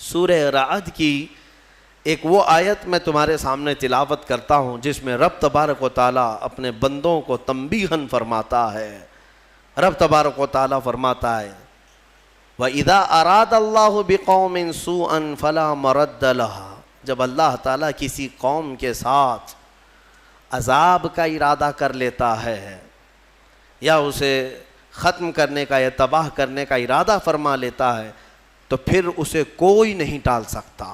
سورہ رعد کی ایک وہ آیت میں تمہارے سامنے تلاوت کرتا ہوں جس میں رب تبارک و تعالیٰ اپنے بندوں کو تنبیہاً فرماتا ہے. رب تبارک و تعالیٰ فرماتا ہے وَإِذَا أَرَادَ اللَّهُ بِقَوْمٍ سُوءًا فَلَا مَرَدَّ لَهَا. جب اللہ تعالیٰ کسی قوم کے ساتھ عذاب کا ارادہ کر لیتا ہے یا اسے ختم کرنے کا یا تباہ کرنے کا ارادہ فرما لیتا ہے تو پھر اسے کوئی نہیں ٹال سکتا.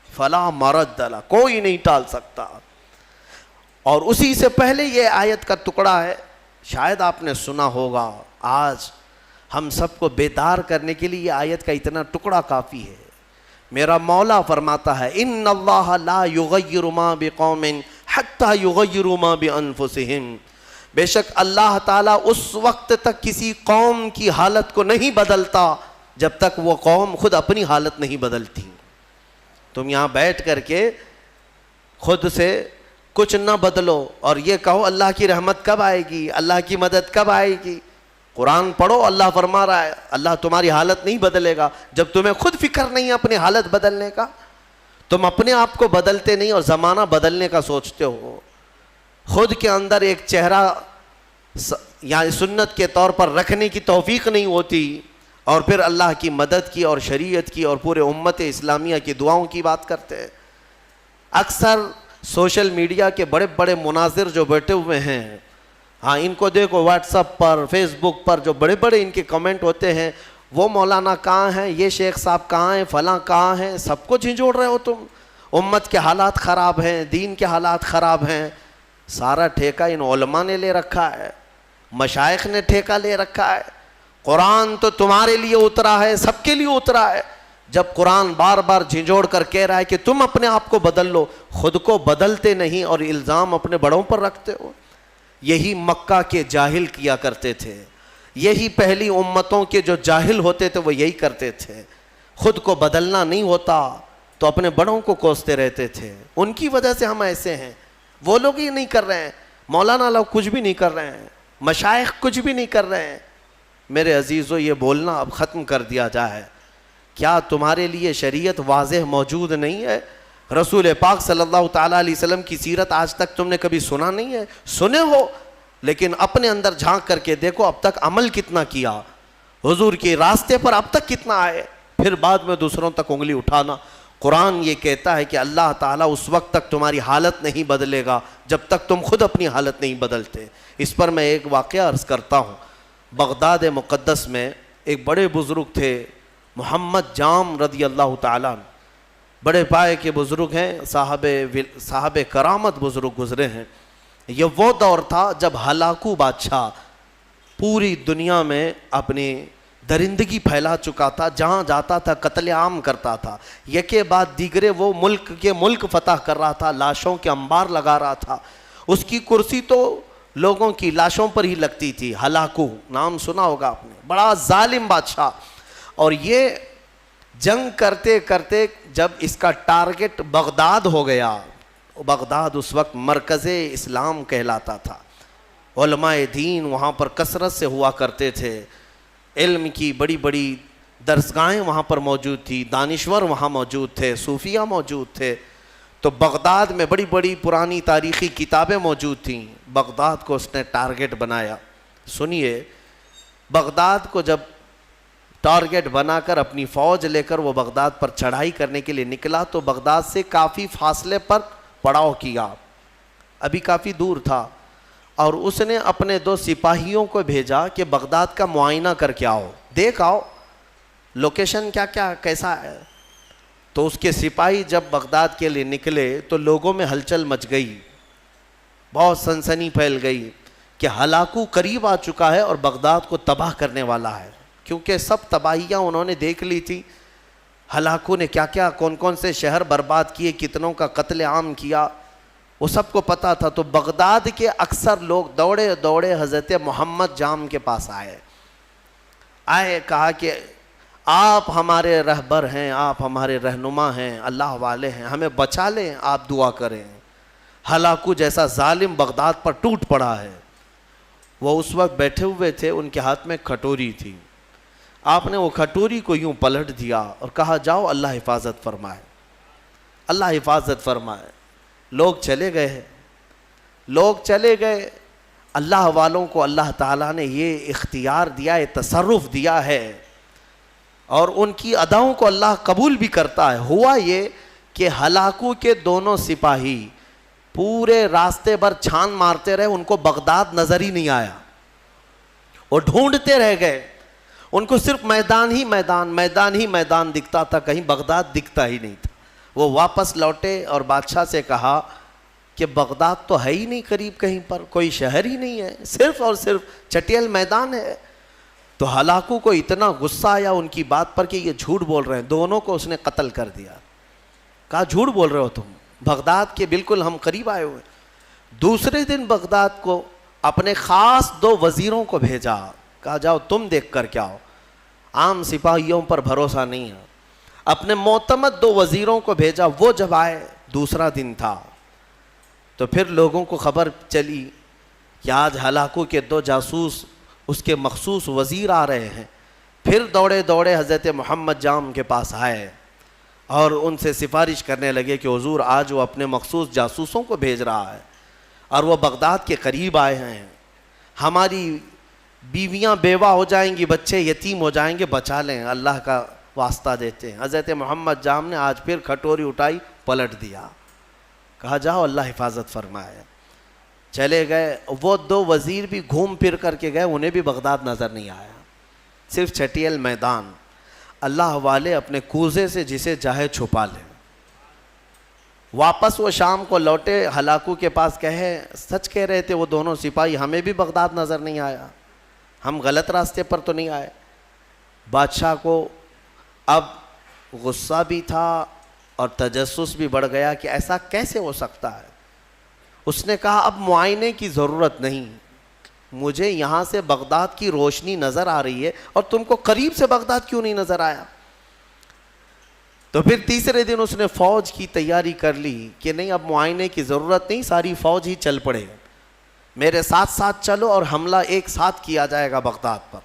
فلا مرد لہ، کوئی نہیں ٹال سکتا. اور اسی سے پہلے یہ آیت کا ٹکڑا ہے، شاید آپ نے سنا ہوگا. آج ہم سب کو بیدار کرنے کے لیے یہ آیت کا اتنا ٹکڑا کافی ہے. میرا مولا فرماتا ہے ان اللہ لا یغیر ما بقوم حتی یغیروا ما بانفسہم. بے شک اللہ تعالیٰ اس وقت تک کسی قوم کی حالت کو نہیں بدلتا جب تک وہ قوم خود اپنی حالت نہیں بدلتی. تم یہاں بیٹھ کر کے خود سے کچھ نہ بدلو اور یہ کہو اللہ کی رحمت کب آئے گی، اللہ کی مدد کب آئے گی. قرآن پڑھو، اللہ فرما رہا ہے اللہ تمہاری حالت نہیں بدلے گا جب تمہیں خود فکر نہیں ہے اپنی حالت بدلنے کا. تم اپنے آپ کو بدلتے نہیں اور زمانہ بدلنے کا سوچتے ہو. خود کے اندر ایک چہرہ یعنی سنت کے طور پر رکھنے کی توفیق نہیں ہوتی اور پھر اللہ کی مدد کی اور شریعت کی اور پورے امت اسلامیہ کی دعاؤں کی بات کرتے ہیں. اکثر سوشل میڈیا کے بڑے بڑے مناظر جو بیٹھے ہوئے ہیں، ہاں ان کو دیکھو واٹس ایپ پر فیس بک پر جو بڑے بڑے ان کے کمنٹ ہوتے ہیں، وہ مولانا کہاں ہیں، یہ شیخ صاحب کہاں ہیں، فلاں کہاں ہیں، سب کو جھنجھوڑ رہے ہو تم. امت کے حالات خراب ہیں، دین کے حالات خراب ہیں. سارا ٹھیکہ ان علماء نے لے رکھا ہے، مشائخ نے ٹھیکہ لے رکھا ہے. قرآن تو تمہارے لیے اترا ہے، سب کے لیے اترا ہے. جب قرآن بار بار جھنجھوڑ کر کہہ رہا ہے کہ تم اپنے آپ کو بدل لو، خود کو بدلتے نہیں اور الزام اپنے بڑوں پر رکھتے ہو. یہی مکہ کے جاہل کیا کرتے تھے، یہی پہلی امتوں کے جو جاہل ہوتے تھے وہ یہی کرتے تھے. خود کو بدلنا نہیں ہوتا تو اپنے بڑوں کو کوستے رہتے تھے. ان کی وجہ سے ہم ایسے ہیں. وہ لوگ یہ نہیں کر رہے ہیں، مولانا لوگ کچھ بھی نہیں کر رہے ہیں، مشائخ کچھ بھی نہیں کر رہے ہیں. میرے عزیزو یہ بولنا اب ختم کر دیا جائے. کیا تمہارے لیے شریعت واضح موجود نہیں ہے؟ رسول پاک صلی اللہ تعالیٰ علیہ وسلم کی سیرت آج تک تم نے کبھی سنا نہیں ہے؟ سنے ہو لیکن اپنے اندر جھانک کر کے دیکھو اب تک عمل کتنا کیا، حضور کے راستے پر اب تک کتنا آئے، پھر بعد میں دوسروں تک انگلی اٹھانا. قرآن یہ کہتا ہے کہ اللہ تعالیٰ اس وقت تک تمہاری حالت نہیں بدلے گا جب تک تم خود اپنی حالت نہیں بدلتے. اس پر میں ایک واقعہ عرض کرتا ہوں. بغداد مقدس میں ایک بڑے بزرگ تھے محمد جام رضی اللہ تعالیٰ، بڑے پائے کے بزرگ ہیں، صاحب کرامت بزرگ گزرے ہیں. یہ وہ دور تھا جب ہلاکو بادشاہ پوری دنیا میں اپنی درندگی پھیلا چکا تھا، جہاں جاتا تھا قتل عام کرتا تھا. یکے بعد دیگرے وہ ملک فتح کر رہا تھا، لاشوں کے انبار لگا رہا تھا. اس کی کرسی تو لوگوں کی لاشوں پر ہی لگتی تھی. ہلاکو نام سنا ہوگا آپ نے، بڑا ظالم بادشاہ. اور یہ جنگ کرتے کرتے جب اس کا ٹارگٹ بغداد ہو گیا، بغداد اس وقت مرکز اسلام کہلاتا تھا. علماء دین وہاں پر کثرت سے ہوا کرتے تھے، علم کی بڑی بڑی درسگاہیں وہاں پر موجود تھی، دانشور وہاں موجود تھے، صوفیہ موجود تھے. تو بغداد میں بڑی بڑی پرانی تاریخی کتابیں موجود تھیں. بغداد کو اس نے ٹارگٹ بنایا. سنیے، بغداد کو جب ٹارگٹ بنا کر اپنی فوج لے کر وہ بغداد پر چڑھائی کرنے کے لیے نکلا تو بغداد سے کافی فاصلے پر پڑاؤ کیا، ابھی کافی دور تھا. اور اس نے اپنے 2 سپاہیوں کو بھیجا کہ بغداد کا معائنہ کر کے آؤ، دیکھ آؤ لوکیشن کیا کیسا ہے. تو اس کے سپاہی جب بغداد کے لیے نکلے تو لوگوں میں ہلچل مچ گئی، بہت سنسنی پھیل گئی کہ ہلاکو قریب آ چکا ہے اور بغداد کو تباہ کرنے والا ہے. کیونکہ سب تباہیاں انہوں نے دیکھ لی تھی، ہلاکو نے کیا کون سے شہر برباد کیے، کتنوں کا قتل عام کیا، وہ سب کو پتا تھا. تو بغداد کے اکثر لوگ دوڑے دوڑے حضرت محمد جام کے پاس آئے، کہا کہ آپ ہمارے رہبر ہیں، آپ ہمارے رہنما ہیں، اللہ والے ہیں، ہمیں بچا لیں، آپ دعا کریں. ہلاکو جیسا ظالم بغداد پر ٹوٹ پڑا ہے. وہ اس وقت بیٹھے ہوئے تھے، ان کے ہاتھ میں کھٹوری تھی. آپ نے وہ کھٹوری کو یوں پلٹ دیا اور کہا جاؤ اللہ حفاظت فرمائے، اللہ حفاظت فرمائے۔ لوگ چلے گئے، لوگ چلے گئے۔ اللہ والوں کو اللہ تعالیٰ نے یہ اختیار دیا ہے، تصرف دیا ہے، اور ان کی اداؤں کو اللہ قبول بھی کرتا ہے۔ ہوا یہ کہ ہلاکو کے دونوں سپاہی پورے راستے بھر چھان مارتے رہے، ان کو بغداد نظر ہی نہیں آیا، وہ ڈھونڈتے رہ گئے، ان کو صرف میدان ہی میدان، میدان ہی میدان دکھتا تھا، کہیں بغداد دکھتا ہی نہیں تھا۔ وہ واپس لوٹے اور بادشاہ سے کہا کہ بغداد تو ہے ہی نہیں قریب، کہیں پر کوئی شہر ہی نہیں ہے، صرف اور صرف چٹیل میدان ہے۔ تو ہلاکو کو اتنا غصہ آیا ان کی بات پر کہ یہ جھوٹ بول رہے ہیں، دونوں کو اس نے قتل کر دیا۔ کہا جھوٹ بول رہے ہو تم، بغداد کے بالکل ہم قریب آئے ہوئے۔ دوسرے دن بغداد کو اپنے خاص 2 وزیروں کو بھیجا، کہا جاؤ تم دیکھ کر کیا ہو، عام سپاہیوں پر بھروسہ نہیں ہے۔ اپنے معتمد 2 وزیروں کو بھیجا، وہ جب آئے دوسرا دن تھا تو پھر لوگوں کو خبر چلی کہ آج ہلاکو کے 2 جاسوس اس کے مخصوص وزیر آ رہے ہیں۔ پھر دوڑے دوڑے حضرت محمد جام کے پاس آئے اور ان سے سفارش کرنے لگے کہ حضور آج وہ اپنے مخصوص جاسوسوں کو بھیج رہا ہے اور وہ بغداد کے قریب آئے ہیں، ہماری بیویاں بیوہ ہو جائیں گی، بچے یتیم ہو جائیں گے، بچا لیں، اللہ کا واسطہ دیتے ہیں۔ حضرت محمد جام نے آج پھر کھٹوری اٹھائی، پلٹ دیا، کہا جاؤ اللہ حفاظت فرمائے۔ چلے گئے، وہ 2 وزیر بھی گھوم پھر کر کے گئے، انہیں بھی بغداد نظر نہیں آیا، صرف چٹیل میدان۔ اللہ والے اپنے کوزے سے جسے چاہے چھپا لیں۔ واپس وہ شام کو لوٹے، ہلاکو کے پاس کہے سچ کہہ رہے تھے وہ دونوں سپاہی، ہمیں بھی بغداد نظر نہیں آیا، ہم غلط راستے پر تو نہیں آئے۔ بادشاہ کو اب غصہ بھی تھا اور تجسس بھی بڑھ گیا کہ ایسا کیسے ہو سکتا ہے۔ اس نے کہا اب معائنے کی ضرورت نہیں، مجھے یہاں سے بغداد کی روشنی نظر آ رہی ہے اور تم کو قریب سے بغداد کیوں نہیں نظر آیا؟ تو پھر تیسرے دن اس نے فوج کی تیاری کر لی کہ نہیں اب معائنے کی ضرورت نہیں، ساری فوج ہی چل پڑے، میرے ساتھ ساتھ چلو اور حملہ ایک ساتھ کیا جائے گا بغداد پر۔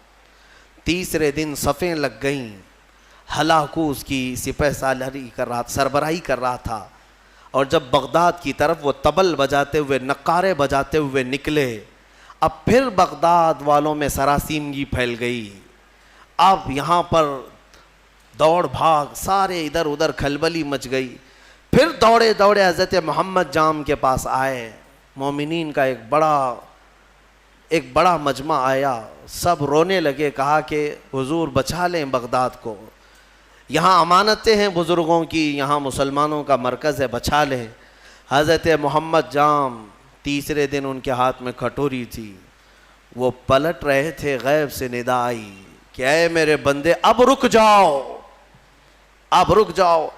تیسرے دن صفیں لگ گئیں، ہلاکو اس کی سپہ سالاری کر رہا، سربراہی کر رہا تھا، اور جب بغداد کی طرف وہ طبل بجاتے ہوئے، نقارے بجاتے ہوئے نکلے، اب پھر بغداد والوں میں سراسیمگی پھیل گئی۔ اب یہاں پر دوڑ بھاگ، سارے ادھر ادھر کھلبلی مچ گئی۔ پھر دوڑے دوڑے حضرت محمد جام کے پاس آئے، مومنین کا ایک بڑا مجمع آیا، سب رونے لگے، کہا کہ حضور بچا لیں بغداد کو، یہاں امانتیں ہیں بزرگوں کی، یہاں مسلمانوں کا مرکز ہے، بچا لیں۔ حضرت محمد جام تیسرے دن ان کے ہاتھ میں کھٹوری تھی، وہ پلٹ رہے تھے، غیب سے ندا آئی کہ اے میرے بندے اب رک جاؤ، اب رک جاؤ،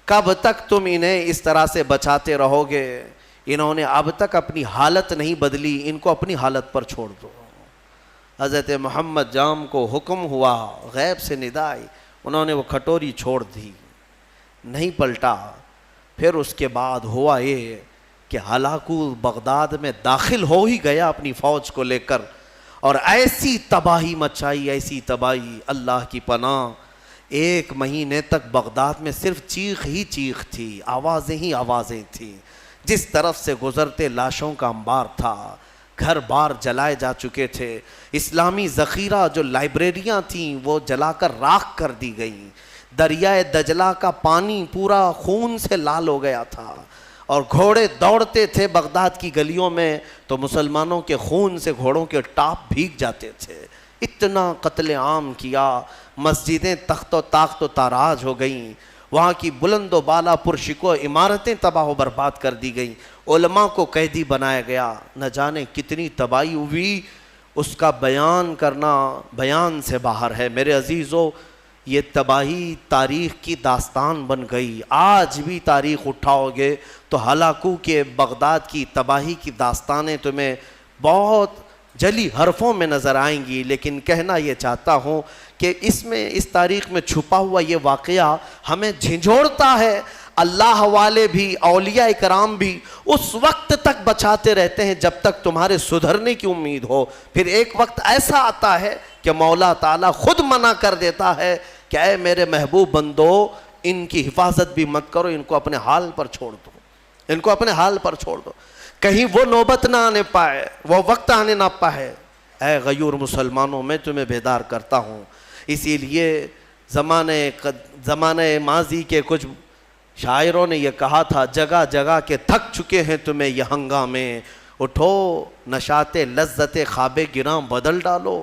کب تک تم انہیں اس طرح سے بچاتے رہو گے؟ انہوں نے اب تک اپنی حالت نہیں بدلی، ان کو اپنی حالت پر چھوڑ دو۔ حضرت محمد جام کو حکم ہوا، غیب سے ندا آئی، انہوں نے وہ کھٹوری چھوڑ دی، نہیں پلٹا۔ پھر اس کے بعد ہوا یہ کہ ہلاکو بغداد میں داخل ہو ہی گیا اپنی فوج کو لے کر، اور ایسی تباہی مچائی، ایسی تباہی، اللہ کی پناہ، 1 مہینے تک بغداد میں صرف چیخ ہی چیخ تھی، آوازیں ہی آوازیں تھیں، جس طرف سے گزرتے لاشوں کا انبار تھا، گھر بار جلائے جا چکے تھے، اسلامی ذخیرہ جو لائبریریاں تھیں وہ جلا کر راکھ کر دی گئیں، دریائے دجلہ کا پانی پورا خون سے لال ہو گیا تھا، اور گھوڑے دوڑتے تھے بغداد کی گلیوں میں تو مسلمانوں کے خون سے گھوڑوں کے ٹاپ بھیگ جاتے تھے۔ اتنا قتل عام کیا، مسجدیں تخت و طاقت و تاراج ہو گئیں، وہاں کی بلند و بالا پرشکو عمارتیں تباہ و برباد کر دی گئیں، علماء کو قیدی بنایا گیا، نہ جانے کتنی تباہی ہوئی، اس کا بیان کرنا بیان سے باہر ہے۔ میرے عزیزو، یہ تباہی تاریخ کی داستان بن گئی، آج بھی تاریخ اٹھاؤ گے تو ہلاکو کے بغداد کی تباہی کی داستانیں تمہیں بہت جلی حرفوں میں نظر آئیں گی، لیکن کہنا یہ چاہتا ہوں کہ اس تاریخ میں چھپا ہوا یہ واقعہ ہمیں جھنجھوڑتا ہے اللہ والے بھی اولیاء کرام بھی اس وقت تک بچاتے رہتے ہیں جب تک تمہارے سدھرنے کی امید ہو. پھر ایک وقت ایسا آتا ہے کہ مولا تعالیٰ خود منع کر دیتا ہے کہ اے میرے محبوب بندو ان کی حفاظت بھی مت کرو, ان کو اپنے حال پر چھوڑ دو, ان کو اپنے حال پر چھوڑ دو, کہیں وہ نوبت نہ آنے پائے, وہ وقت آنے نہ پائے. اے غیور مسلمانوں, میں تمہیں بیدار کرتا ہوں. اسی لیے زمانے ماضی کے کچھ شاعروں نے یہ کہا تھا, جگہ جگہ کے تھک چکے ہیں تمہیں یہ ہنگامے, اٹھو نشاط لذت خواب گراں بدل ڈالو.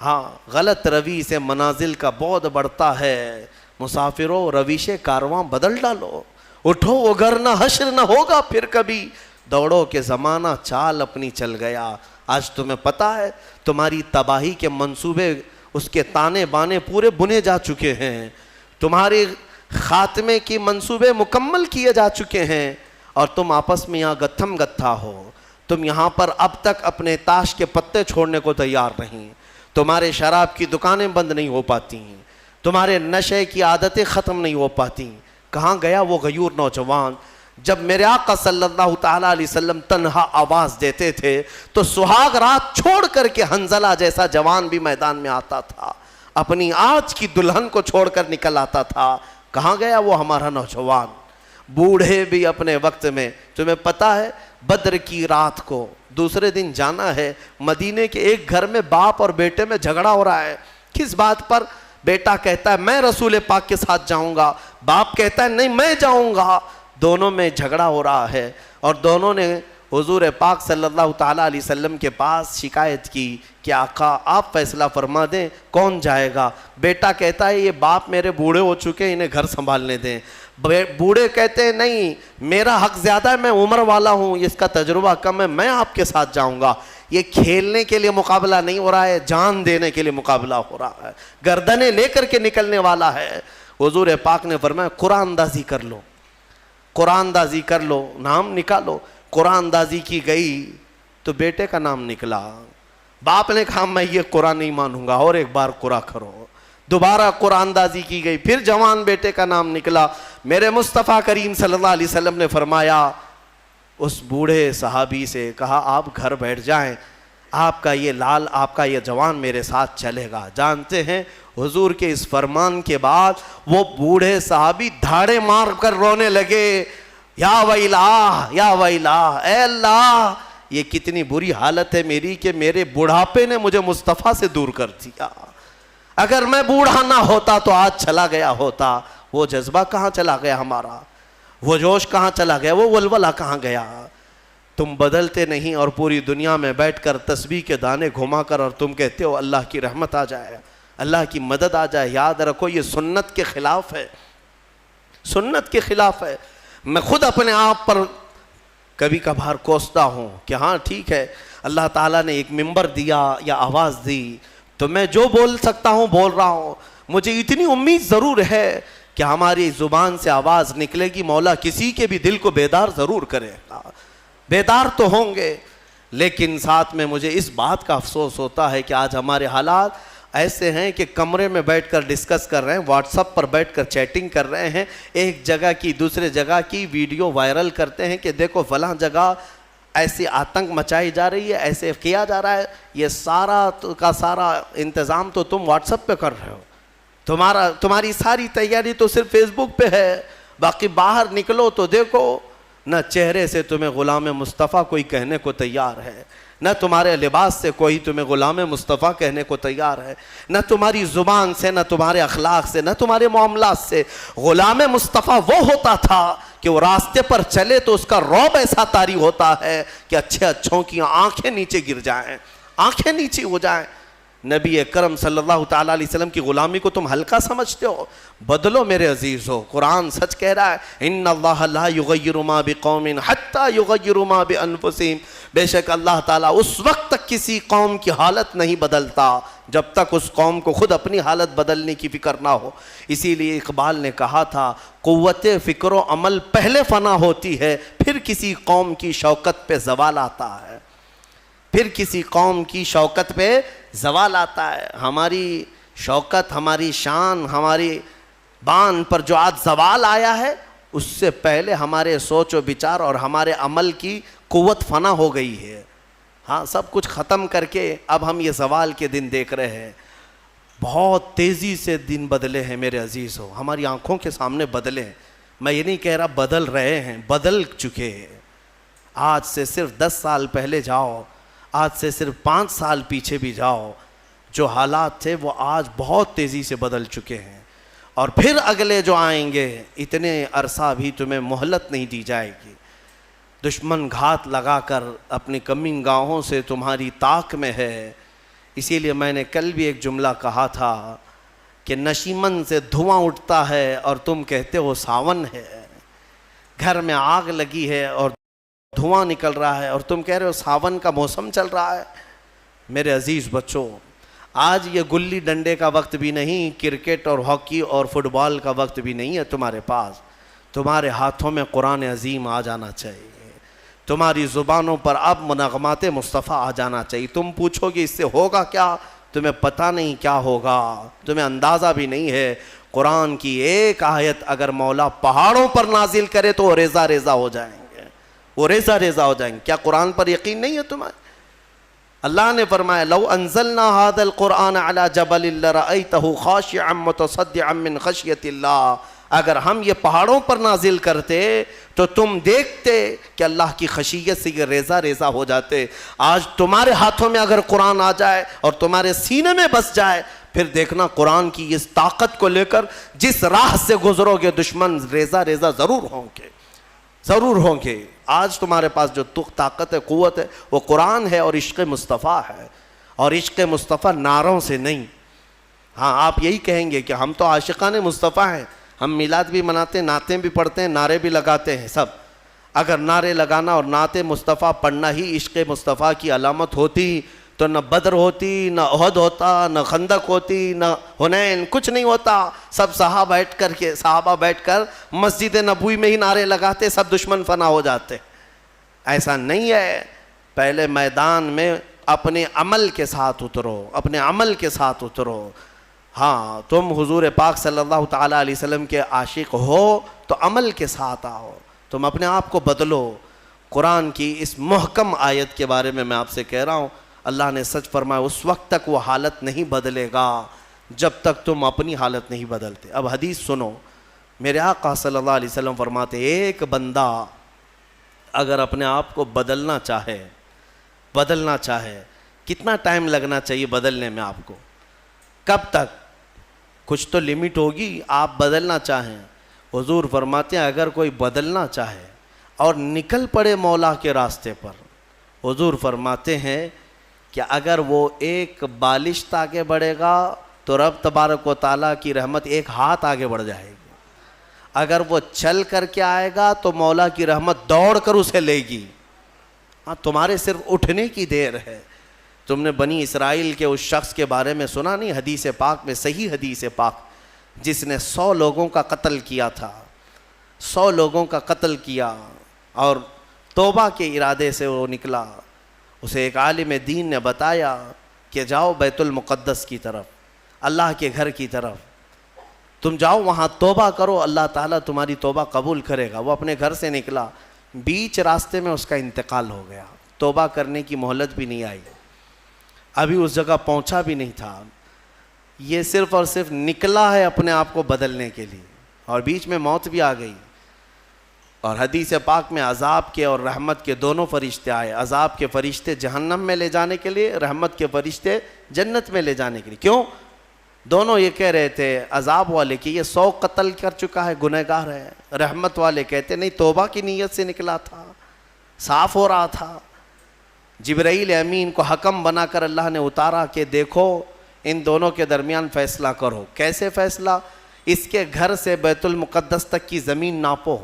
ہاں, غلط روی سے منازل کا بعد بڑھتا ہے, مسافروں رویش کارواں بدل ڈالو. اٹھو وگرنہ حشر نہ ہوگا پھر کبھی, دوڑو کہ زمانہ چال اپنی چل گیا. آج تمہیں پتہ ہے تمہاری تباہی کے منصوبے, اس کے تانے بانے پورے بنے جا چکے ہیں, تمہارے خاتمے کی منصوبے مکمل کیے جا چکے ہیں, اور تم آپس میں یہاں گتھم گتھا ہو. تم یہاں پر اب تک اپنے تاش کے پتے چھوڑنے کو تیار نہیں, تمہارے شراب کی دکانیں بند نہیں ہو پاتی, تمہارے نشے کی عادتیں ختم نہیں ہو پاتی. کہاں گیا وہ غیور نوجوان؟ جب میرے آقا صلی اللہ تعالیٰ علیہ وسلم تنہا آواز دیتے تھے تو سہاگ رات چھوڑ کر کے حنظلہ جیسا جوان بھی میدان میں آتا تھا, اپنی آج کی دلہن کو چھوڑ کر نکل آتا تھا. کہاں گیا وہ ہمارا نوجوان؟ بوڑھے بھی اپنے وقت میں, تمہیں پتہ ہے بدر کی رات کو دوسرے دن جانا ہے, مدینے کے ایک گھر میں باپ اور بیٹے میں جھگڑا ہو رہا ہے. کس بات پر؟ بیٹا کہتا ہے میں رسول پاک کے ساتھ جاؤں گا, باپ کہتا ہے نہیں میں جاؤں گا. دونوں میں جھگڑا ہو رہا ہے, اور دونوں نے حضور پاک صلی اللہ تعالیٰ علیہ وسلم کے پاس شکایت کی کہ آقا آپ فیصلہ فرما دیں کون جائے گا. بیٹا کہتا ہے یہ باپ میرے بوڑھے ہو چکے ہیں, انہیں گھر سنبھالنے دیں. بوڑھے کہتے ہیں نہیں میرا حق زیادہ ہے, میں عمر والا ہوں, اس کا تجربہ کم ہے, میں آپ کے ساتھ جاؤں گا. یہ کھیلنے کے لیے مقابلہ نہیں ہو رہا ہے, جان دینے کے لیے مقابلہ ہو رہا ہے, گردنیں لے کر کے نکلنے والا ہے. حضور پاک نے فرمایا قرآن اندازی کر لو, قرآن اندازی کر لو, نام نکالو. قرآن اندازی کی گئی تو بیٹے کا نام نکلا. باپ نے کہا میں یہ قرآن نہیں مانوں گا, اور ایک بار قرآن کرو. دوبارہ قرآن اندازی کی گئی, پھر جوان بیٹے کا نام نکلا. میرے مصطفیٰ کریم صلی اللہ علیہ وسلم نے فرمایا اس بوڑھے صحابی سے, کہا آپ گھر بیٹھ جائیں, آپ کا یہ لال, آپ کا یہ جوان میرے ساتھ چلے گا. جانتے ہیں حضور کے اس فرمان کے بعد وہ بوڑھے صحابی دھاڑے مار کر رونے لگے, یا ویلا یا ویلا, اے اللہ یہ کتنی بری حالت ہے میری کہ میرے بڑھاپے نے مجھے مصطفیٰ سے دور کر دیا. اگر میں بوڑھا نہ ہوتا تو آج چلا گیا ہوتا. وہ جذبہ کہاں چلا گیا ہمارا, وہ جوش کہاں چلا گیا, وہ ولولہ کہاں گیا؟ تم بدلتے نہیں, اور پوری دنیا میں بیٹھ کر تسبیح کے دانے گھما کر اور تم کہتے ہو اللہ کی رحمت آ جائے, اللہ کی مدد آ جائے. یاد رکھو یہ سنت کے خلاف ہے, سنت کے خلاف ہے. میں خود اپنے آپ پر کبھی کبھار کوستا ہوں کہ ہاں ٹھیک ہے اللہ تعالیٰ نے ایک منبر دیا یا آواز دی تو میں جو بول سکتا ہوں بول رہا ہوں. مجھے اتنی امید ضرور ہے کہ ہماری زبان سے آواز نکلے گی, مولا کسی کے بھی دل کو بیدار ضرور کرے گا. بیدار تو ہوں گے, لیکن ساتھ میں مجھے اس بات کا افسوس ہوتا ہے کہ آج ہمارے حالات ایسے ہیں کہ کمرے میں بیٹھ کر ڈسکس کر رہے ہیں, واٹس ایپ پر بیٹھ کر چیٹنگ کر رہے ہیں, ایک جگہ کی دوسرے جگہ کی ویڈیو وائرل کرتے ہیں کہ دیکھو فلاں جگہ ایسی آتنک مچائی جا رہی ہے, ایسے کیا جا رہا ہے. یہ سارا کا سارا انتظام تو تم واٹس ایپ پہ کر رہے ہو, تمہاری ساری تیاری تو صرف فیس بک پہ ہے. باقی باہر نکلو تو دیکھو نہ چہرے سے تمہیں غلام مصطفیٰ کوئی کہنے کو تیار ہے, نہ تمہارے لباس سے کوئی تمہیں غلام مصطفیٰ کہنے کو تیار ہے, نہ تمہاری زبان سے, نہ تمہارے اخلاق سے, نہ تمہارے معاملات سے. غلام مصطفیٰ وہ ہوتا تھا کہ وہ راستے پر چلے تو اس کا رعب ایسا طاری ہوتا ہے کہ اچھے اچھوں کی آنکھیں نیچے گر جائیں, آنکھیں نیچے ہو جائیں. نبی اکرم صلی اللہ تعالیٰ علیہ وسلم کی غلامی کو تم ہلکا سمجھتے ہو؟ بدلو میرے عزیزو, قرآن سچ کہہ رہا ہے ان اللہ لا یغیر ما بقوم حتی یغیروا ما بانفسہم. بے شک اللہ تعالیٰ اس وقت تک کسی قوم کی حالت نہیں بدلتا جب تک اس قوم کو خود اپنی حالت بدلنے کی فکر نہ ہو. اسی لیے اقبال نے کہا تھا قوت فکر و عمل پہلے فنا ہوتی ہے, پھر کسی قوم کی شوکت پہ زوال آتا ہے, پھر کسی قوم کی شوکت پہ زوال آتا ہے. ہماری شوکت, ہماری شان, ہماری بان پر جو آج زوال آیا ہے اس سے پہلے ہمارے سوچ و بچار اور ہمارے عمل کی قوت فنا ہو گئی ہے. ہاں سب کچھ ختم کر کے اب ہم یہ زوال کے دن دیکھ رہے ہیں. بہت تیزی سے دن بدلے ہیں میرے عزیز ہو, ہماری آنکھوں کے سامنے بدلے ہیں. میں یہ نہیں کہہ رہا بدل رہے ہیں, بدل چکے ہیں. آج سے صرف 10 سال پہلے جاؤ, آج سے صرف 5 سال پیچھے بھی جاؤ, جو حالات تھے وہ آج بہت تیزی سے بدل چکے ہیں. اور پھر اگلے جو آئیں گے اتنے عرصہ بھی تمہیں مہلت نہیں دی جائے گی. دشمن گھات لگا کر اپنی کمین گاہوں سے تمہاری طاق میں ہے. اسی لیے میں نے کل بھی ایک جملہ کہا تھا کہ نشیمن سے دھواں اٹھتا ہے اور تم کہتے ہو ساون ہے. گھر میں آگ لگی ہے اور دھواں نکل رہا ہے اور تم کہہ رہے ہو ساون کا موسم چل رہا ہے. میرے عزیز بچوں, آج یہ گلی ڈنڈے کا وقت بھی نہیں, کرکٹ اور ہاکی اور فٹ بال کا وقت بھی نہیں ہے تمہارے پاس. تمہارے ہاتھوں میں قرآن عظیم آ جانا چاہیے. تمہاری زبانوں پر اب منغمات مصطفیٰ آ جانا چاہیے. تم پوچھو گے اس سے ہوگا کیا, تمہیں پتہ نہیں کیا ہوگا, تمہیں اندازہ بھی نہیں ہے. قرآن کی ایک آیت اگر مولا پہاڑوں پر نازل کرے تو وہ ریزہ ریزہ ہو جائیں گے, وہ ریزہ ریزہ ہو جائیں گے. کیا قرآن پر یقین نہیں ہے تمہیں؟ اللہ نے فرمایا لو انزلنا هذا القرآن على جبل لرأيته خاشعا متصدعا من خشية اللہ, اگر ہم یہ پہاڑوں پر نازل کرتے تو تم دیکھتے کہ اللہ کی خشیت سے یہ ریزہ ریزہ ہو جاتے. آج تمہارے ہاتھوں میں اگر قرآن آ جائے اور تمہارے سینے میں بس جائے, پھر دیکھنا قرآن کی اس طاقت کو لے کر جس راہ سے گزرو گے دشمن ریزہ ریزہ ضرور ہوں گے, ضرور ہوں گے. آج تمہارے پاس جو طاقت ہے, قوت ہے, وہ قرآن ہے اور عشق مصطفیٰ ہے. اور عشق مصطفیٰ نعروں سے نہیں. ہاں آپ یہی کہیں گے کہ ہم تو عاشقان مصطفیٰ ہیں, ہم میلاد بھی مناتے ہیں, نعتیں بھی پڑھتے ہیں, نعرے بھی لگاتے ہیں سب. اگر نعرے لگانا اور نعت مصطفیٰ پڑھنا ہی عشق مصطفیٰ کی علامت ہوتی تو نہ بدر ہوتی, نہ احد ہوتا, نہ خندق ہوتی, نہ حنین, کچھ نہیں ہوتا. سب صحابہ بیٹھ کر مسجد نبوی میں ہی نعرے لگاتے, سب دشمن فنا ہو جاتے. ایسا نہیں ہے. پہلے میدان میں اپنے عمل کے ساتھ اترو, اپنے عمل کے ساتھ اترو. ہاں تم حضور پاک صلی اللہ تعالیٰ علیہ وسلم کے عاشق ہو تو عمل کے ساتھ آؤ, تم اپنے آپ کو بدلو. قرآن کی اس محکم آیت کے بارے میں آپ سے کہہ رہا ہوں, اللہ نے سچ فرمایا اس وقت تک وہ حالت نہیں بدلے گا جب تک تم اپنی حالت نہیں بدلتے. اب حدیث سنو, میرے آقا صلی اللہ علیہ وسلم فرماتے ایک بندہ اگر اپنے آپ کو بدلنا چاہے, کتنا ٹائم لگنا چاہیے بدلنے میں آپ کو, کب تک؟ کچھ تو لمٹ ہوگی. آپ بدلنا چاہیں, حضور فرماتے ہیں اگر کوئی بدلنا چاہے اور نکل پڑے مولا کے راستے پر, حضور فرماتے ہیں کہ اگر وہ ایک بالشت آگے بڑھے گا تو رب تبارک و تعالیٰ کی رحمت ایک ہاتھ آگے بڑھ جائے گی. اگر وہ چل کر کے آئے گا تو مولا کی رحمت دوڑ کر اسے لے گی. ہاں تمہارے صرف اٹھنے کی دیر ہے. تم نے بنی اسرائیل کے اس شخص کے بارے میں سنا نہیں؟ حدیث پاک میں, صحیح حدیث پاک, جس نے 100 لوگوں کا قتل کیا تھا, 100 لوگوں کا قتل کیا اور توبہ کے ارادے سے وہ نکلا. اسے ایک عالم دین نے بتایا کہ جاؤ بیت المقدس کی طرف, اللہ کے گھر کی طرف, تم جاؤ وہاں توبہ کرو, اللہ تعالیٰ تمہاری توبہ قبول کرے گا. وہ اپنے گھر سے نکلا, بیچ راستے میں اس کا انتقال ہو گیا. توبہ کرنے کی مہلت بھی نہیں آئی, ابھی اس جگہ پہنچا بھی نہیں تھا. یہ صرف اور صرف نکلا ہے اپنے آپ کو بدلنے کے لیے, اور بیچ میں موت بھی آ گئی. اور حدیث پاک میں عذاب کے اور رحمت کے دونوں فرشتے آئے. عذاب کے فرشتے جہنم میں لے جانے کے لیے, رحمت کے فرشتے جنت میں لے جانے کے لیے. کیوں؟ دونوں یہ کہہ رہے تھے, عذاب والے کہ یہ 100 قتل کر چکا ہے, گنہگار ہے. رحمت والے کہتے نہیں, توبہ کی نیت سے نکلا تھا, صاف ہو رہا تھا. جبرائیل امین کو حکم بنا کر اللہ نے اتارا کہ دیکھو ان دونوں کے درمیان فیصلہ کرو. کیسے فیصلہ؟ اس کے گھر سے بیت المقدس تک کی زمین ناپو,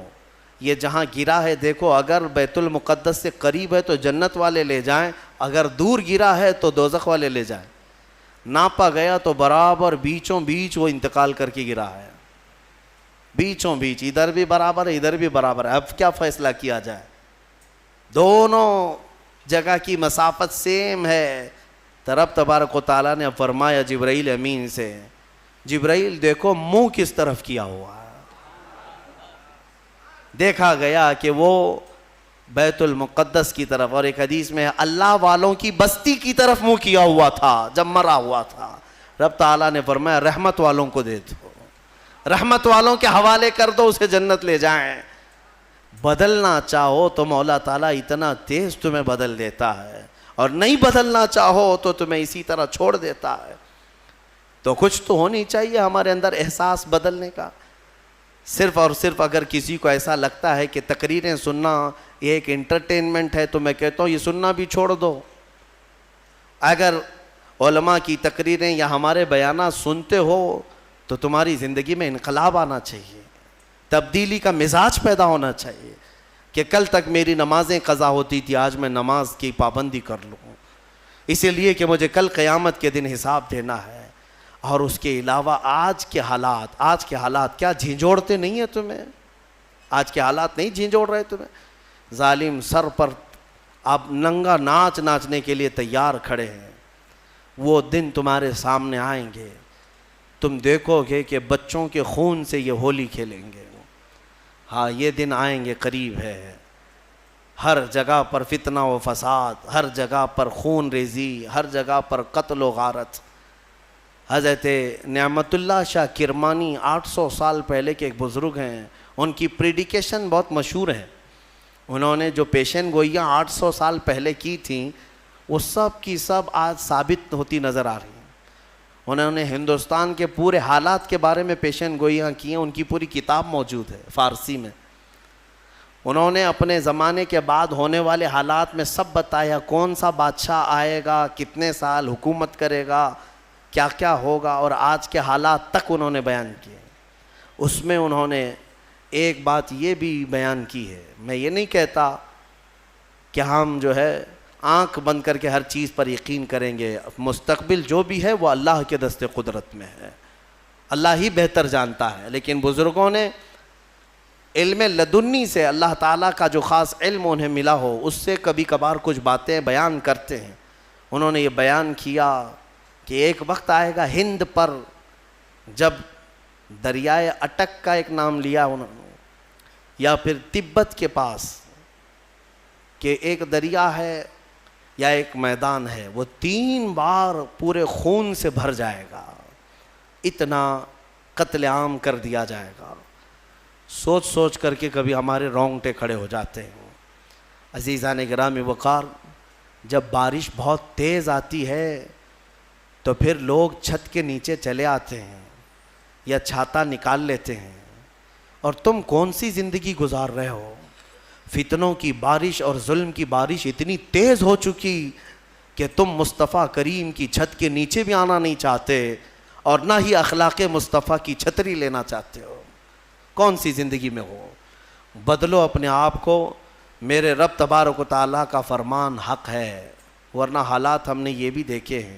یہ جہاں گرا ہے دیکھو, اگر بیت المقدس سے قریب ہے تو جنت والے لے جائیں, اگر دور گرا ہے تو دوزخ والے لے جائیں. ناپا گیا تو برابر بیچوں بیچ وہ انتقال کر کے گرا ہے, بیچوں بیچ, ادھر بھی برابر ہے ادھر بھی برابر ہے. اب کیا فیصلہ کیا جائے؟ دونوں جگہ کی مسافت سیم ہے. رب تبارک و تعالیٰ نے فرمایا جبرائیل امین سے, جبرائیل دیکھو منہ کس طرف کیا ہوا ہے, دیکھا گیا کہ وہ بیت المقدس کی طرف، اور ایک حدیث میں اللہ والوں کی بستی کی طرف منہ کیا ہوا تھا جب مرا ہوا تھا. رب تعالیٰ نے فرمایا رحمت والوں کو دے دو، رحمت والوں کے حوالے کر دو، اسے جنت لے جائیں. بدلنا چاہو تو مولا تعالیٰ اتنا تیز تمہیں بدل دیتا ہے، اور نہیں بدلنا چاہو تو تمہیں اسی طرح چھوڑ دیتا ہے. تو کچھ تو ہونی چاہیے ہمارے اندر احساس بدلنے کا. صرف اور صرف اگر کسی کو ایسا لگتا ہے کہ تقریریں سننا یہ ایک انٹرٹینمنٹ ہے تو میں کہتا ہوں یہ سننا بھی چھوڑ دو. اگر علماء کی تقریریں یا ہمارے بیانات سنتے ہو تو تمہاری زندگی میں انقلاب آنا چاہیے، تبدیلی کا مزاج پیدا ہونا چاہیے کہ کل تک میری نمازیں قضا ہوتی تھی، آج میں نماز کی پابندی کر لوں، اسی لیے کہ مجھے کل قیامت کے دن حساب دینا ہے. اور اس کے علاوہ آج کے حالات کیا جھنجھوڑتے نہیں ہیں تمہیں؟ آج کے حالات نہیں جھنجھوڑ رہے تمہیں؟ ظالم سر پر آپ ننگا ناچنے کے لیے تیار کھڑے ہیں. وہ دن تمہارے سامنے آئیں گے، تم دیکھو گے کہ بچوں کے خون سے یہ ہولی کھیلیں گے. ہاں یہ دن آئیں گے، قریب ہے. ہر جگہ پر فتنہ و فساد، ہر جگہ پر خون ریزی، ہر جگہ پر قتل و غارت. حضرت نعمت اللہ شاہ کرمانی 800 سال پہلے کے ایک بزرگ ہیں، ان کی پریڈیکیشن بہت مشہور ہے. انہوں نے جو پیشن گوئیاں 800 سال پہلے کی تھیں وہ سب کی سب آج ثابت ہوتی نظر آ رہی ہیں. انہوں نے ہندوستان کے پورے حالات کے بارے میں پیشن گوئیاں کی ہیں، ان کی پوری کتاب موجود ہے فارسی میں. انہوں نے اپنے زمانے کے بعد ہونے والے حالات میں سب بتایا، کون سا بادشاہ آئے گا، کتنے سال حکومت کرے گا، کیا کیا ہوگا، اور آج کے حالات تک انہوں نے بیان کیے. اس میں انہوں نے ایک بات یہ بھی بیان کی ہے، میں یہ نہیں کہتا کہ ہم جو ہے آنکھ بند کر کے ہر چیز پر یقین کریں گے، مستقبل جو بھی ہے وہ اللہ کے دست قدرت میں ہے، اللہ ہی بہتر جانتا ہے. لیکن بزرگوں نے علم لدنی سے، اللہ تعالیٰ کا جو خاص علم انہیں ملا ہو، اس سے کبھی کبھار کچھ باتیں بیان کرتے ہیں. انہوں نے یہ بیان کیا کہ ایک وقت آئے گا ہند پر، جب دریائے اٹک کا ایک نام لیا انہوں نے، یا پھر تبت کے پاس کہ ایک دریا ہے یا ایک میدان ہے، وہ 3 بار پورے خون سے بھر جائے گا، اتنا قتل عام کر دیا جائے گا. سوچ کر کے کبھی ہمارے رونگٹے کھڑے ہو جاتے ہیں. عزیزان گرامی وقار، جب بارش بہت تیز آتی ہے تو پھر لوگ چھت کے نیچے چلے آتے ہیں یا چھاتا نکال لیتے ہیں. اور تم کون سی زندگی گزار رہے ہو؟ فتنوں کی بارش اور ظلم کی بارش اتنی تیز ہو چکی کہ تم مصطفیٰ کریم کی چھت کے نیچے بھی آنا نہیں چاہتے، اور نہ ہی اخلاق مصطفیٰ کی چھتری لینا چاہتے ہو. کون سی زندگی میں ہو؟ بدلو اپنے آپ کو. میرے رب تبارک و تعالیٰ کا فرمان حق ہے، ورنہ حالات ہم نے یہ بھی دیکھے ہیں.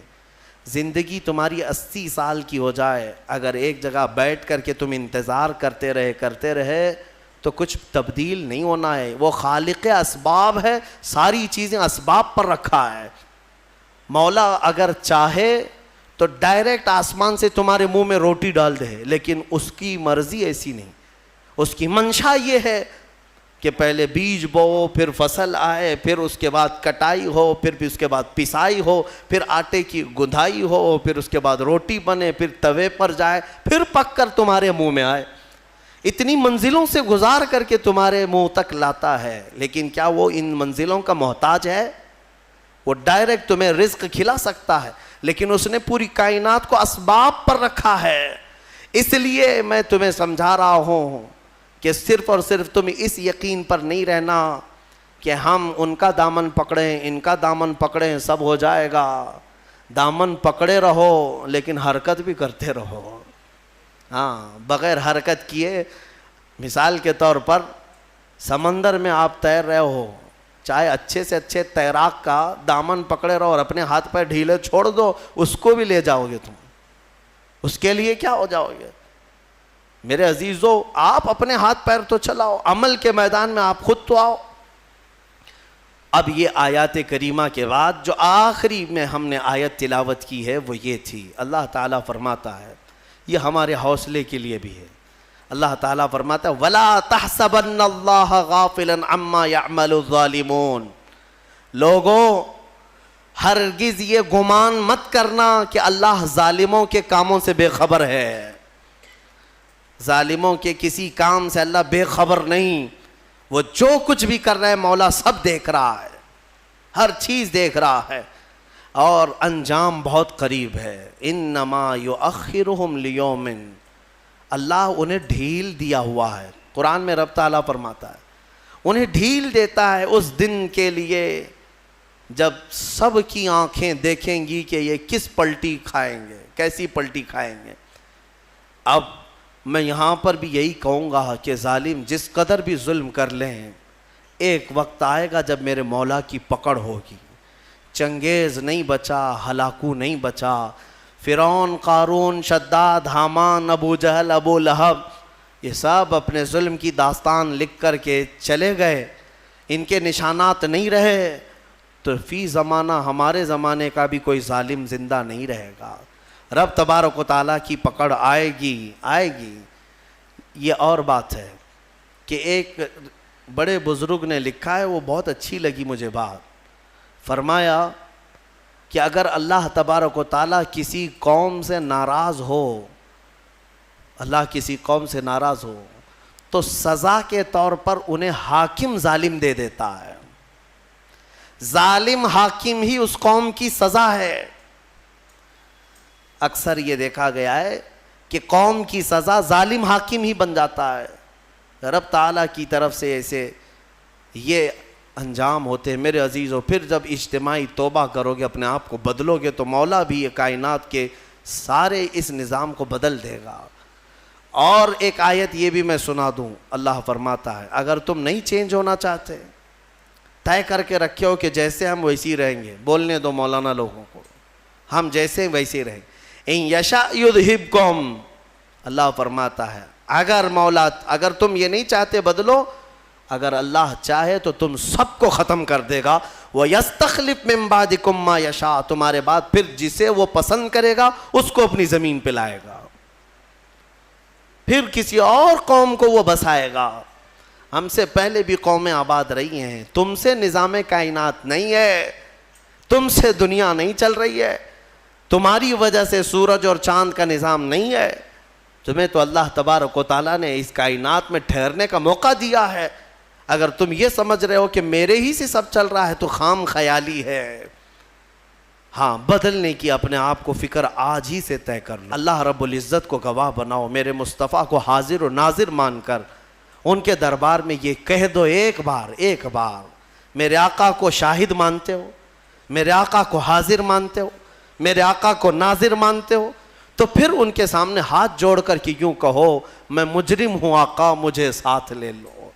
زندگی تمہاری 80 سال کی ہو جائے، اگر ایک جگہ بیٹھ کر کے تم انتظار کرتے رہے تو کچھ تبدیل نہیں ہونا ہے. وہ خالق اسباب ہے، ساری چیزیں اسباب پر رکھا ہے. مولا اگر چاہے تو ڈائریکٹ آسمان سے تمہارے منہ میں روٹی ڈال دے، لیکن اس کی مرضی ایسی نہیں. اس کی منشا یہ ہے کہ پہلے بیج بو، پھر فصل آئے، پھر اس کے بعد کٹائی ہو، پھر اس کے بعد پسائی ہو، پھر آٹے کی گندھائی ہو، پھر اس کے بعد روٹی بنے، پھر توے پر جائے، پھر پک کر تمہارے منہ میں آئے. اتنی منزلوں سے گزار کر کے تمہارے منہ تک لاتا ہے. لیکن کیا وہ ان منزلوں کا محتاج ہے؟ وہ ڈائریکٹ تمہیں رزق کھلا سکتا ہے، لیکن اس نے پوری کائنات کو اسباب پر رکھا ہے. اس لیے میں تمہیں سمجھا رہا ہوں کہ صرف اور صرف تم اس یقین پر نہیں رہنا کہ ہم ان کا دامن پکڑیں، ان کا دامن پکڑیں، سب ہو جائے گا. دامن پکڑے رہو لیکن حرکت بھی کرتے رہو. ہاں، بغیر حرکت کیے، مثال کے طور پر سمندر میں آپ تیر رہے ہو، چاہے اچھے سے اچھے تیراک کا دامن پکڑے رہو اور اپنے ہاتھ پیر ڈھیلے چھوڑ دو، اس کو بھی لے جاؤ گے تم. اس کے لیے کیا ہو جاؤ گے؟ میرے عزیزو، آپ اپنے ہاتھ پیر تو چلاؤ، عمل کے میدان میں آپ خود تو آؤ. اب یہ آیات کریمہ کے بعد جو آخری میں ہم نے آیت تلاوت کی ہے وہ یہ تھی. اللہ تعالیٰ فرماتا ہے، یہ ہمارے حوصلے کے لیے بھی ہے. اللہ تعالیٰ فرماتا ہے وَلَا تَحْسَبَنَّ اللَّهَ غَافِلًا عَمَّا يَعْمَلُ الظَّالِمُونَ، لوگوں ہرگز یہ گمان مت کرنا کہ اللہ ظالموں کے کاموں سے بے خبر ہے. ظالموں کے کسی کام سے اللہ بے خبر نہیں. وہ جو کچھ بھی کر رہے ہیں مولا سب دیکھ رہا ہے، ہر چیز دیکھ رہا ہے، اور انجام بہت قریب ہے. انما یؤخرہم لیوم، اللہ انہیں ڈھیل دیا ہوا ہے. قرآن میں رب تعالیٰ فرماتا ہے انہیں ڈھیل دیتا ہے اس دن کے لیے جب سب کی آنکھیں دیکھیں گی کہ یہ کس پلٹی کھائیں گے، کیسی پلٹی کھائیں گے. اب میں یہاں پر بھی یہی کہوں گا کہ ظالم جس قدر بھی ظلم کر لیں، ایک وقت آئے گا جب میرے مولا کی پکڑ ہوگی. چنگیز نہیں بچا، ہلاکو نہیں بچا، فرعون، قارون، شداد، حامان، ابو جہل، ابو لہب، یہ سب اپنے ظلم کی داستان لکھ کر کے چلے گئے، ان کے نشانات نہیں رہے. تو فی زمانہ ہمارے زمانے کا بھی کوئی ظالم زندہ نہیں رہے گا. رب تبارک و تعالیٰ کی پکڑ آئے گی. یہ اور بات ہے کہ ایک بڑے بزرگ نے لکھا ہے، وہ بہت اچھی لگی مجھے بات. فرمایا کہ اگر اللہ تبارک و تعالیٰ کسی قوم سے ناراض ہو، اللہ کسی قوم سے ناراض ہو تو سزا کے طور پر انہیں حاکم ظالم دے دیتا ہے. ظالم حاکم ہی اس قوم کی سزا ہے. اکثر یہ دیکھا گیا ہے کہ قوم کی سزا ظالم حاکم ہی بن جاتا ہے. رب تعالیٰ کی طرف سے ایسے یہ انجام ہوتے ہیں میرے عزیزو. پھر جب اجتماعی توبہ کرو گے، اپنے آپ کو بدلو گے، تو مولا بھی یہ کائنات کے سارے اس نظام کو بدل دے گا. اور ایک آیت یہ بھی میں سنا دوں. اللہ فرماتا ہے اگر تم نہیں چینج ہونا چاہتے، طے کر کے رکھے ہو کہ جیسے ہم ویسے ہی رہیں گے، بولنے دو مولانا لوگوں کو، ہم جیسے ویسے ہی رہیں گے. ان یشاء یذہبکم، اللہ فرماتا ہے اگر تم یہ نہیں چاہتے بدلو، اگر اللہ چاہے تو تم سب کو ختم کر دے گا. وَيَسْتَخْلِفْ مِن بَعْدِكُم مَّا يَشَاءُ، تمہارے بعد پھر جسے وہ پسند کرے گا اس کو اپنی زمین پہ لائے گا، پھر کسی اور قوم کو وہ بسائے گا. ہم سے پہلے بھی قومیں آباد رہی ہیں. تم سے نظام کائنات نہیں ہے، تم سے دنیا نہیں چل رہی ہے، تمہاری وجہ سے سورج اور چاند کا نظام نہیں ہے. تمہیں تو اللہ تبارک و تعالیٰ نے اس کائنات میں ٹھہرنے کا موقع دیا ہے. اگر تم یہ سمجھ رہے ہو کہ میرے ہی سے سب چل رہا ہے تو خام خیالی ہے. ہاں، بدلنے کی اپنے آپ کو فکر آج ہی سے طے کر لو. اللہ رب العزت کو گواہ بناؤ، میرے مصطفیٰ کو حاضر و ناظر مان کر ان کے دربار میں یہ کہہ دو ایک بار میرے آقا کو شاہد مانتے ہو، میرے آقا کو حاضر مانتے ہو، میرے آقا کو ناظر مانتے ہو، تو پھر ان کے سامنے ہاتھ جوڑ کر کے یوں کہو میں مجرم ہوں آقا مجھے ساتھ لے لو،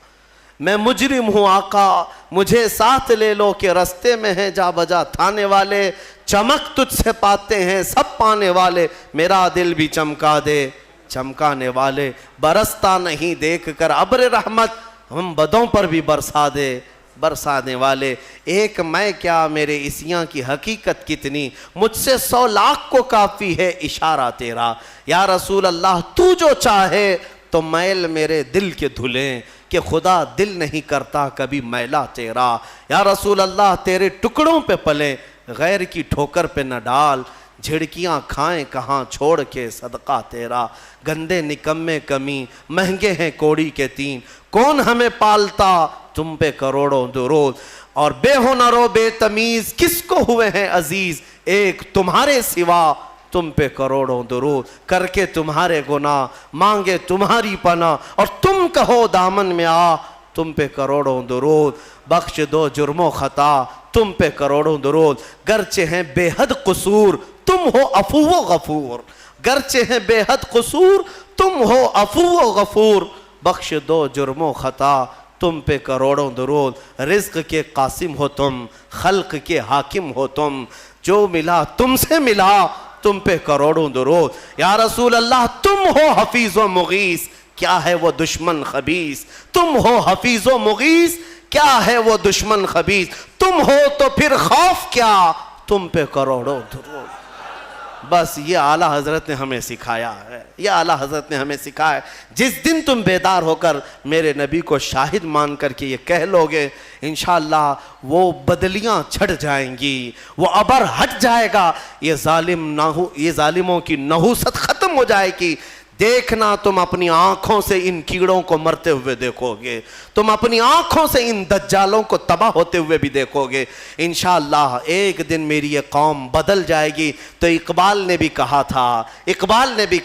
میں مجرم ہوں آقا مجھے ساتھ لے لو. کہ رستے میں ہیں جا بجا تھانے والے، چمک تجھ سے پاتے ہیں سب پانے والے، میرا دل بھی چمکا دے چمکانے والے. برستا نہیں دیکھ کر ابر رحمت، ہم بدوں پر بھی برسا دے برسانے والے. ایک میں کیا میرے عصیاں کی حقیقت کتنی، مجھ سے 100 لاکھ کو کافی ہے اشارہ تیرا. یا رسول اللہ تو جو چاہے تو میل میرے دل کے دھلیں، کہ خدا دل نہیں کرتا کبھی میلا تیرا. یا رسول اللہ تیرے ٹکڑوں پہ پلیں، غیر کی ٹھوکر پہ نہ ڈال، جھڑکیاں کھائیں کہاں چھوڑ کے صدقہ تیرا. گندے نکمے کمی مہنگے ہیں کوڑی کے تین، کون ہمیں پالتا تم پہ کروڑوں درود. اور بے ہنر و بے تمیز کس کو ہوئے ہیں عزیز، ایک تمہارے سوا تم پہ کروڑوں درود. کر کے تمہارے گناہ مانگے تمہاری پناہ، اور تم کہو دامن میں آ تم پہ کروڑوں درود. بخش دو جرم و خطا تم پہ کروڑوں درود. گرچہ ہیں بے حد قصور تم ہو عفو و غفور، گرچہ ہیں بے حد قصور تم ہو عفو و غفور. بخش دو جرم و خطا تم پہ کروڑوں درود. رزق کے قاسم ہو تم، خلق کے حاکم ہو تم، جو ملا تم سے ملا تم پہ کروڑوں درود. یا رسول اللہ تم ہو حفیظ و مغیث، کیا ہے وہ دشمن خبیث. تم ہو حفیظ و مغیث، کیا ہے وہ دشمن خبیث. تم ہو تو پھر خوف کیا تم پہ کروڑوں درود. بس یہ اعلیٰ حضرت نے ہمیں سکھایا ہے، یہ اعلیٰ حضرت نے ہمیں سکھایا ہے۔ جس دن تم بیدار ہو کر میرے نبی کو شاہد مان کر کے یہ کہہ لو گے، انشاءاللہ وہ بدلیاں چھٹ جائیں گی، وہ ابر ہٹ جائے گا، یہ ظالموں کی نحوست ختم ہو جائے گی۔ دیکھنا تم اپنی آنکھوں سے ان کیڑوں کو مرتے ہوئے دیکھو گے، تم اپنی آنکھوں سے ان دجالوں کو تباہ ہوتے ہوئے بھی دیکھو گے۔ انشاءاللہ ایک دن میری یہ قوم بدل جائے گی۔ تو اقبال نے بھی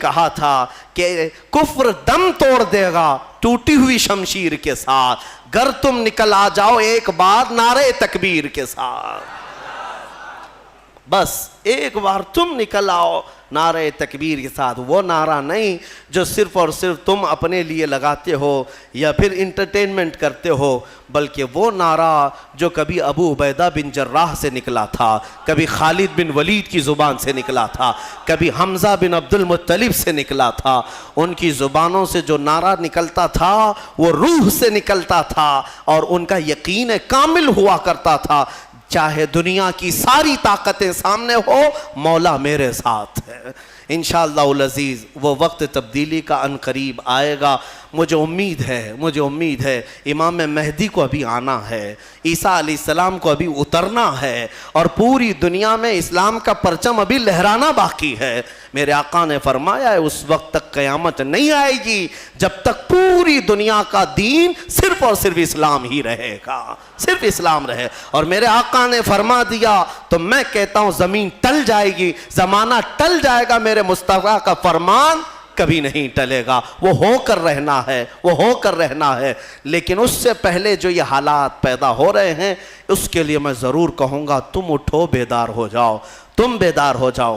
کہا تھا کہ کفر دم توڑ دے گا ٹوٹی ہوئی شمشیر کے ساتھ، گر تم نکل آ جاؤ ایک بار نعرے تکبیر کے ساتھ۔ بس ایک بار تم نکل آؤ نعرہ تکبیر کے ساتھ، وہ نعرہ نہیں جو صرف اور صرف تم اپنے لیے لگاتے ہو یا پھر انٹرٹینمنٹ کرتے ہو، بلکہ وہ نعرہ جو کبھی ابو عبیدہ بن جراح سے نکلا تھا، کبھی خالد بن ولید کی زبان سے نکلا تھا، کبھی حمزہ بن عبد المطلب سے نکلا تھا۔ ان کی زبانوں سے جو نعرہ نکلتا تھا وہ روح سے نکلتا تھا اور ان کا یقین کامل ہوا کرتا تھا، چاہے دنیا کی ساری طاقتیں سامنے ہو، مولا میرے ساتھ ہے۔ انشاءاللہ العزیز وہ وقت تبدیلی کا ان قریب آئے گا۔ مجھے امید ہے امام مہدی کو ابھی آنا ہے، عیسیٰ علیہ السلام کو ابھی اترنا ہے، اور پوری دنیا میں اسلام کا پرچم ابھی لہرانا باقی ہے۔ میرے آقا نے فرمایا ہے اس وقت تک قیامت نہیں آئے گی جب تک پوری دنیا کا دین صرف اور صرف اسلام ہی رہے گا، صرف اسلام رہے۔ اور میرے آقا نے فرما دیا تو میں کہتا ہوں زمین ٹل جائے گی، زمانہ ٹل جائے گا، میرے مصطفیٰ کا فرمان کبھی نہیں ٹلے گا۔ وہ ہو کر رہنا ہے، لیکن اس سے پہلے جو یہ حالات پیدا ہو رہے ہیں اس کے لیے میں ضرور کہوں گا تم اٹھو، بیدار ہو جاؤ۔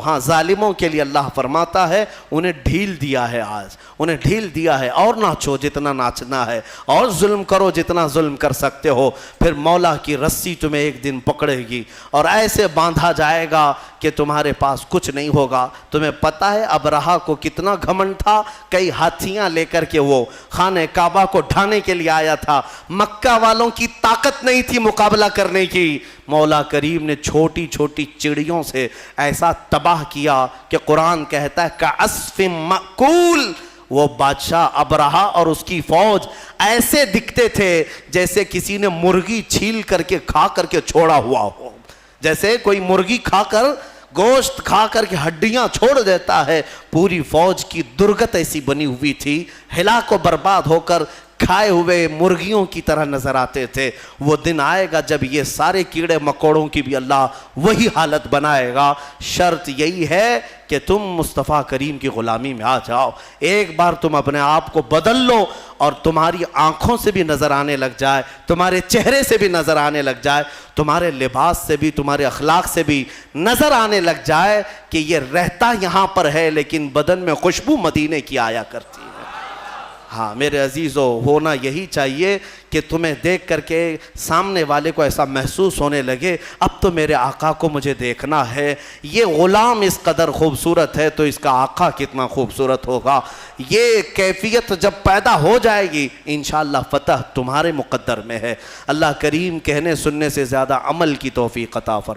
ہاں، ظالموں کے لیے اللہ فرماتا ہے انہیں ڈھیل دیا ہے، اور ناچو جتنا ناچنا ہے، اور ظلم کرو جتنا ظلم کر سکتے ہو، پھر مولا کی رسی تمہیں ایک دن پکڑے گی اور ایسے باندھا جائے گا کہ تمہارے پاس کچھ نہیں ہوگا۔ تمہیں پتہ ہے ابرہہ کو کتنا گھمنڈ تھا، کئی ہاتھیاں لے کر کے وہ خانہ کعبہ کو ڈھانے کے لیے آیا تھا، مکہ والوں کی طاقت نہیں تھی مقابلہ کرنے کی۔ مولا کریم نے چھوٹی چھوٹی چڑیوں سے ایسا تباہ کیا کہ قرآن کہتا ہے کعصف مأکول، وہ بادشاہ ابرہہ اور اس کی فوج ایسے دکھتے تھے جیسے کسی نے مرغی چھیل کر کے کھا کر کے چھوڑا ہوا ہو، جیسے کوئی مرغی کھا کر گوشت کھا کر کے ہڈیاں چھوڑ دیتا ہے۔ پوری فوج کی درگت ایسی بنی ہوئی تھی، ہلاک و برباد ہو کر کھائے ہوئے مرغیوں کی طرح نظر آتے تھے۔ وہ دن آئے گا جب یہ سارے کیڑے مکوڑوں کی بھی اللہ وہی حالت بنائے گا۔ شرط یہی ہے کہ تم مصطفیٰ کریم کی غلامی میں آ جاؤ، ایک بار تم اپنے آپ کو بدل لو اور تمہاری آنکھوں سے بھی نظر آنے لگ جائے، تمہارے چہرے سے بھی نظر آنے لگ جائے، تمہارے لباس سے بھی، تمہارے اخلاق سے بھی نظر آنے لگ جائے کہ یہ رہتا یہاں پر ہے لیکن بدن میں خوشبو مدینے کی آیا کرتی ہے۔ ہاں میرے عزیزو، ہونا یہی چاہیے کہ تمہیں دیکھ کر کے سامنے والے کو ایسا محسوس ہونے لگے اب تو میرے آقا کو مجھے دیکھنا ہے، یہ غلام اس قدر خوبصورت ہے تو اس کا آقا کتنا خوبصورت ہوگا۔ یہ کیفیت جب پیدا ہو جائے گی انشاءاللہ فتح تمہارے مقدر میں ہے۔ اللہ کریم کہنے سننے سے زیادہ عمل کی توفیق عطا فرمائے۔